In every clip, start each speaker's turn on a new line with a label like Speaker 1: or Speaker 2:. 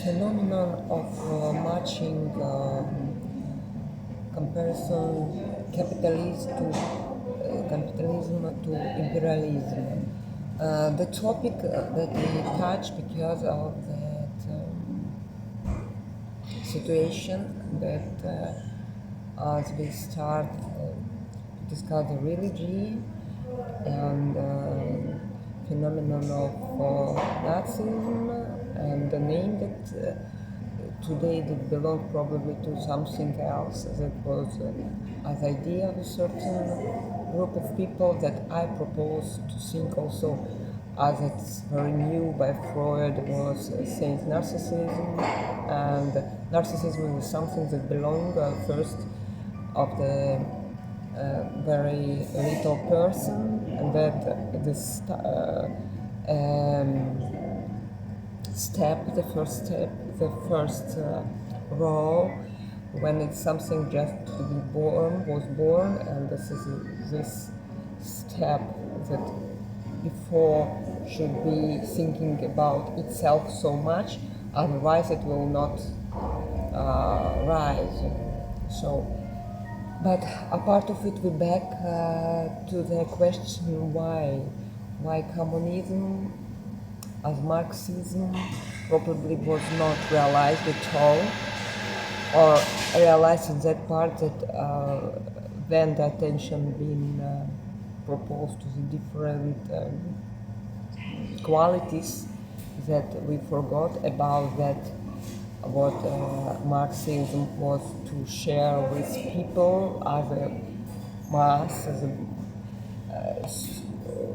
Speaker 1: phenomenon of matching comparison capitalism to imperialism. The topic that we touch because of that situation that as we start to discuss the religion and phenomenon of Nazism and the name that today that belonged probably to something else that was as idea of a certain group of people that I propose to think also as it's very new by Freud was saying narcissism, and narcissism is something that belongs first of the very little person, and that this the first role when it's something just to be was born, and this is this step that before should be thinking about itself so much, otherwise it will not rise. So, but a part of it we back to the question why communism as Marxism probably was not realized at all, or realized in that part that when the attention been proposed to the different qualities that we forgot about that what Marxism was to share with people as a mass, as a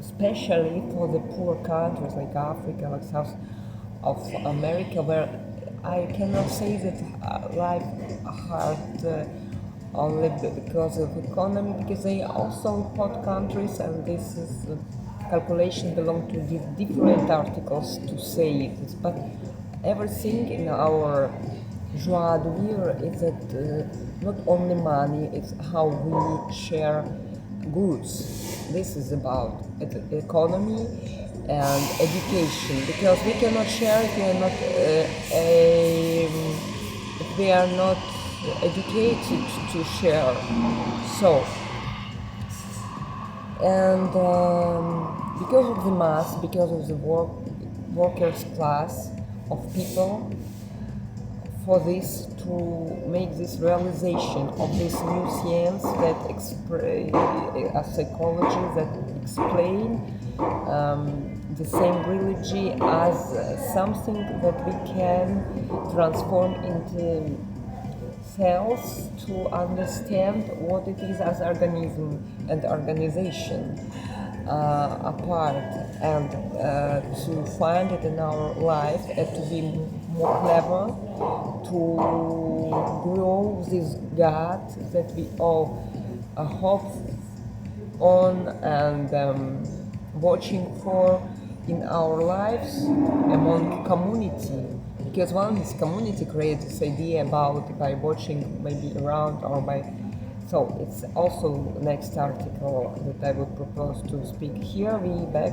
Speaker 1: especially for the poor countries like Africa, like South of America, where I cannot say that life hard only because of economy, because they are also hot countries, and this is calculation belong to these different articles to say this. But everything in our joie de vivre is that not only money, it's how we share goods. This is about economy and education, because we cannot share if we are not educated to share. So, and because of the mass, because of the workers' class of people, for this to make this realization of this new science that a psychology that explain the same religion as something that we can transform into cells to understand what it is as organism and organization apart, and to find it in our life and to be more clever, to grow this God that we all hope on and watching for in our lives among community. Because one is community creates this idea about by watching maybe around or by. So it's also next article that I would propose to speak here. We back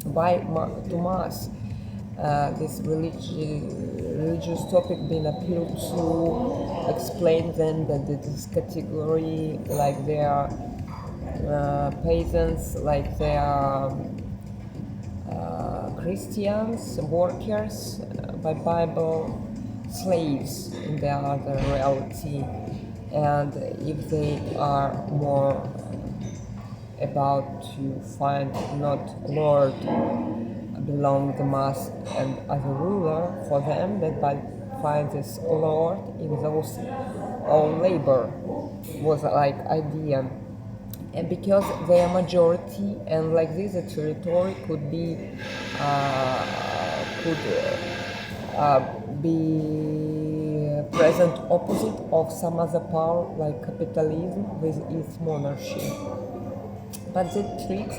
Speaker 1: by to mass. This religious topic been appealed to explain then that this category, like they are peasants, like they are Christians, workers, by Bible, slaves in the other reality, and if they are more about to find not Lord belong the mass and as a ruler for them, that by find this Lord in those own labor was like idea. And because they are majority, and like this, the territory could be present opposite of some other power like capitalism with its monarchy. But the trick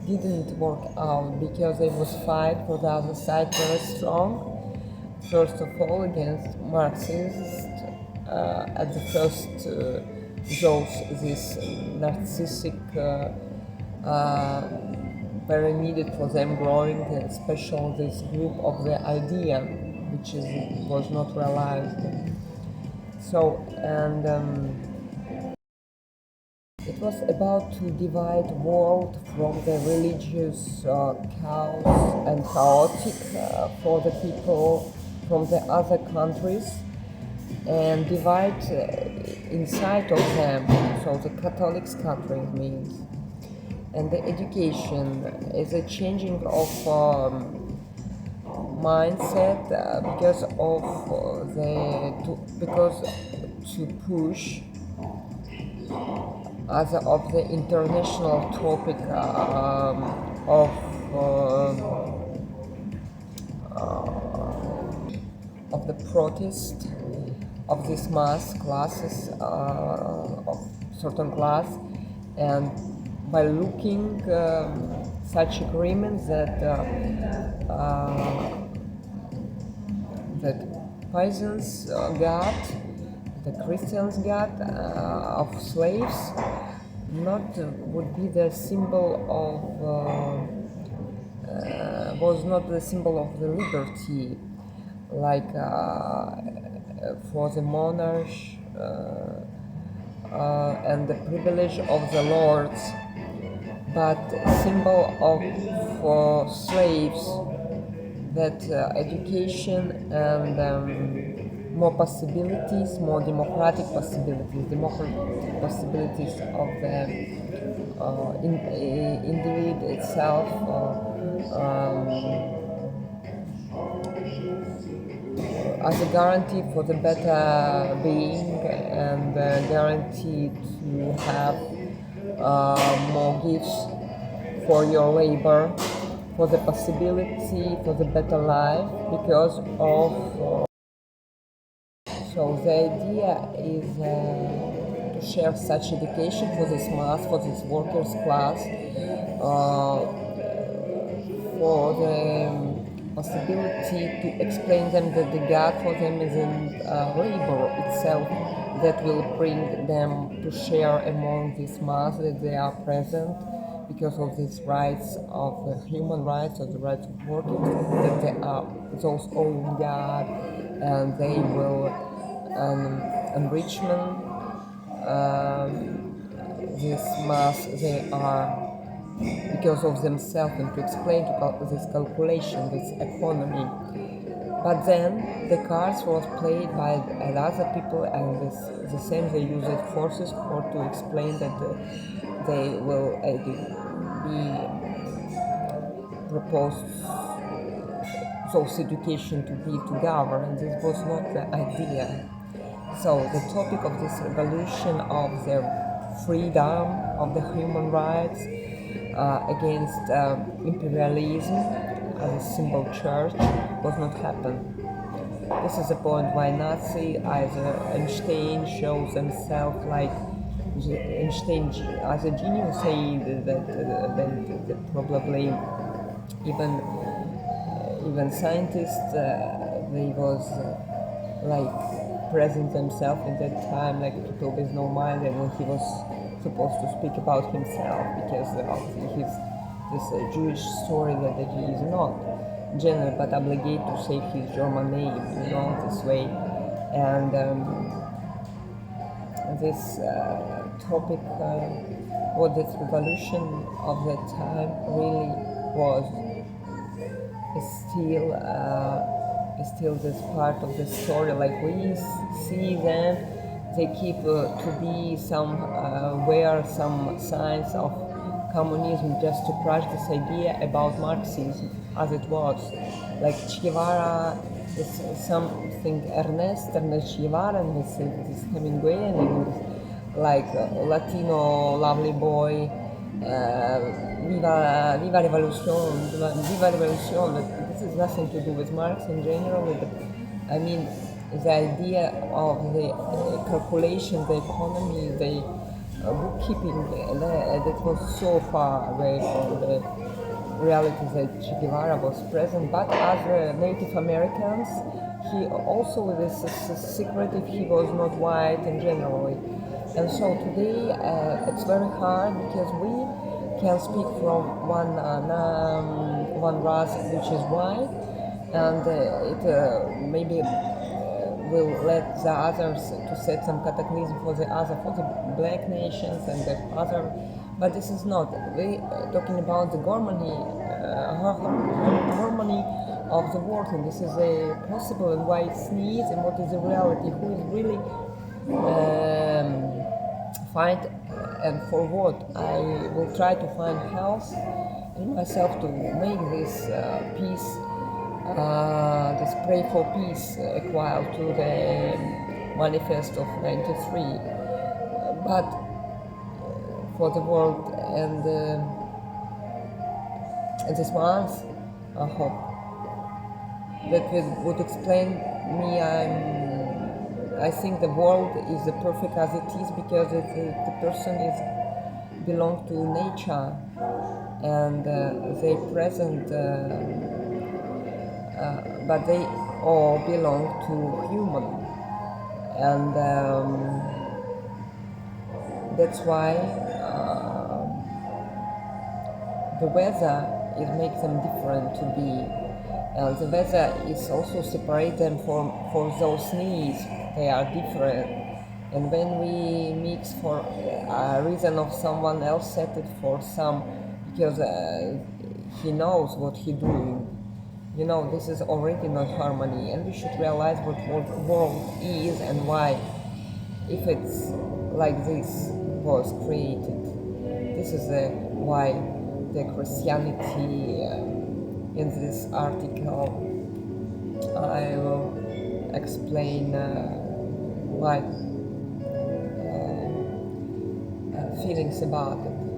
Speaker 1: didn't work out because there was fight for the other side very strong. First of all against Marxists at the first those this narcissistic very needed for them growing, especially this group of the idea, which was not realized. So, and it was about to divide world from the religious chaos and chaotic for the people from the other countries, and divide inside of them, so the Catholic country means. And the education is a changing of mindset because of because to push as of the international topic of the protest of these mass classes of certain class, and by looking such agreements that peasants got, the Christians got of slaves, not would be the symbol of was not the symbol of the liberty, like for the monarchs and the privilege of the lords, but symbol of slaves, that education and more possibilities, more democratic possibilities of the individual itself, as a guarantee for the better being, and guarantee to have more gifts for your labor, for the possibility for the better life, because of so the idea is to share such education for this mass, for this workers class, for the possibility to explain them that the God for them is in labor itself, that will bring them to share among this mass, that they are present because of these rights of human rights, of the rights of workers, that they are those own God, and they will enrichment this mass they are because of themselves, and to explain about this calculation, this economy. But then the cards was played by other people, and the same they use forces for to explain that they will be proposed those education to be to govern, and this was not the idea. So the topic of this revolution of the freedom of the human rights against imperialism as a symbol church was not happen. This is the point why Nazi, as Einstein shows himself like Einstein as a genius, say that probably even scientists they was like present themselves in that time, like to talk is no mind, and when he was supposed to speak about himself because of his this Jewish story that he is not general but obligated to say his German name, this way. And this topic, what this revolution of that time really was, is still this part of the story. Like we see them, they keep to be where some signs of communism, just to crush this idea about Marxism as it was. Like Che Guevara is something Ernest Che Guevara, and this Hemingway, and like Latino lovely boy, Viva Revolution, Viva Revolution. This has nothing to do with Marx in general. I mean, the idea of the calculation, the economy, the bookkeeping, that was so far away from the reality that Che Guevara was present. But as Native Americans, he also this secret if he was not white in generally. And so today it's very hard because we can speak from one race which is white, and it maybe will let the others to set some cataclysm for the black nations and the other. But this is not. We talking about the harmony of the world, and this is a possible and why it's needs and what is the reality, who is really find, and for what I will try to find health in myself to make this peace, this pray for peace equal to the manifest of 93, but for the world and this month I hope that would explain me. I think the world is perfect as it is because the person is belong to nature, and they present, but they all belong to human, and that's why the weather it makes them different to be. The weather is also separate them for those needs. They are different, and when we mix for a reason of someone else set it for some, because he knows what he doing. This is already not harmony, and we should realize what world is and why, if it's like this was created. This is why the Christianity. In this article, I will explain my feelings about it.